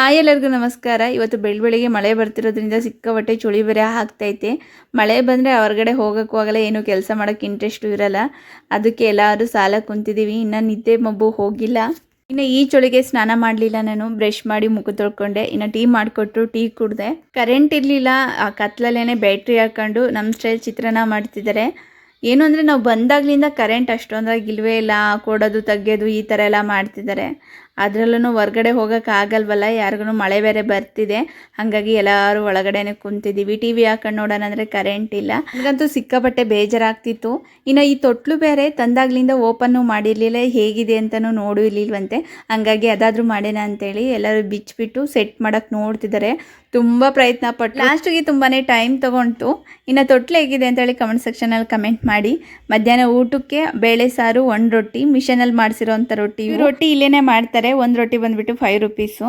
Hi ಎಲ್ಲರಿಗೂ ನಮಸ್ಕಾರ. ಇವತ್ತು ಬೆಳಬೆಳಿಗ್ಗೆ ಮಳೆ ಬರ್ತಿರೋದ್ರಿಂದ ಸಿಕ್ಕಾಪಟ್ಟೆ ಚಳಿ ಬೇರೆ ಆಗ್ತೈತೆ. ಮಳೆ ಬಂದರೆ ಹೊರಗಡೆ ಹೋಗೋಕ್ಕೂ ಆಗಲ್ಲ, ಏನು ಕೆಲಸ ಮಾಡೋಕ್ಕೆ ಇಂಟ್ರೆಸ್ಟು ಇರಲ್ಲ. ಅದಕ್ಕೆ ಎಲ್ಲರೂ ಸಾಲ ಕುಂತಿದ್ದೀವಿ. ಇನ್ನು ನಿದ್ದೆ ಮಬ್ಬು ಹೋಗಿಲ್ಲ. ಇನ್ನು ಈ ಚಳಿಗೆ ಸ್ನಾನ ಮಾಡಲಿಲ್ಲ, ನಾನು ಬ್ರಷ್ ಮಾಡಿ ಮುಖ ತೊಳ್ಕೊಂಡೆ. ಇನ್ನು ಟೀ ಮಾಡಿಕೊಟ್ರು, ಟೀ ಕುಡಿದೆ. ಕರೆಂಟ್ ಇರಲಿಲ್ಲ, ಆ ಕತ್ಲಲ್ಲೇ ಬ್ಯಾಟ್ರಿ ಹಾಕೊಂಡು ನಮ್ಮ ಸ್ಟೈಲ್ ಚಿತ್ರಾನ್ನ ಮಾಡ್ತಿದ್ದಾರೆ. ಏನು ಅಂದರೆ ನಾವು ಬಂದಾಗಲಿಂದ ಕರೆಂಟ್ ಅಷ್ಟೊಂದಾಗಿ ಇಲ್ವೇ ಇಲ್ಲ, ಕೊಡೋದು ತೆಗೆಯೋದು ಈ ಥರ ಎಲ್ಲ ಮಾಡ್ತಿದ್ದಾರೆ. ಅದರಲ್ಲೂ ಹೊರ್ಗಡೆ ಹೋಗೋಕ್ಕಾಗಲ್ವಲ್ಲ, ಯಾರಿಗೂ ಮಳೆ ಬೇರೆ ಬರ್ತಿದೆ. ಹಾಗಾಗಿ ಎಲ್ಲರೂ ಒಳಗಡೆನೆ ಕುಂತಿದ್ದೀವಿ. ಟಿ ವಿ ಹಾಕೊಂಡು ನೋಡೋಣ ಅಂದರೆ ಕರೆಂಟ್ ಇಲ್ಲ. ನನಗಂತೂ ಸಿಕ್ಕಾಪಟ್ಟೆ ಬೇಜಾರಾಗ್ತಿತ್ತು. ಇನ್ನು ಈ ತೊಟ್ಲು ಬೇರೆ ತಂದಾಗ್ಲಿಂದ ಓಪನ್ನು ಮಾಡಿರಲಿಲ್ಲ, ಹೇಗಿದೆ ಅಂತಲೂ ನೋಡೂ ಇರಲಿಲ್ವಂತೆ. ಹಾಗಾಗಿ ಅದಾದರೂ ಮಾಡೋಣ ಅಂತೇಳಿ ಎಲ್ಲರೂ ಬಿಚ್ಚಿಬಿಟ್ಟು ಸೆಟ್ ಮಾಡೋಕ್ಕೆ ನೋಡ್ತಿದ್ದಾರೆ. ತುಂಬ ಪ್ರಯತ್ನ ಪಟ್ಟು ಲಾಸ್ಟಿಗೆ ತುಂಬಾ ಟೈಮ್ ತೊಗೊಂಡು. ಇನ್ನು ತೊಟ್ಲು ಹೇಗಿದೆ ಅಂತೇಳಿ ಕಮೆಂಟ್ ಸೆಕ್ಷನಲ್ಲಿ ಕಮೆಂಟ್ ಮಾಡಿ. ಮಧ್ಯಾಹ್ನ ಊಟಕ್ಕೆ ಬೇಳೆ ಸಾರು, ಒಂದು ರೊಟ್ಟಿ, ಮಿಷನಲ್ಲಿ ಮಾಡಿಸಿರೋಂಥ ರೊಟ್ಟಿ. ರೊಟ್ಟಿ ಇಲ್ಲೇ ಮಾಡ್ತಾರೆ. ಒಂದು ರೊಟ್ಟಿ ಬಂದುಬಿಟ್ಟು 5 ರೂಪೀಸು.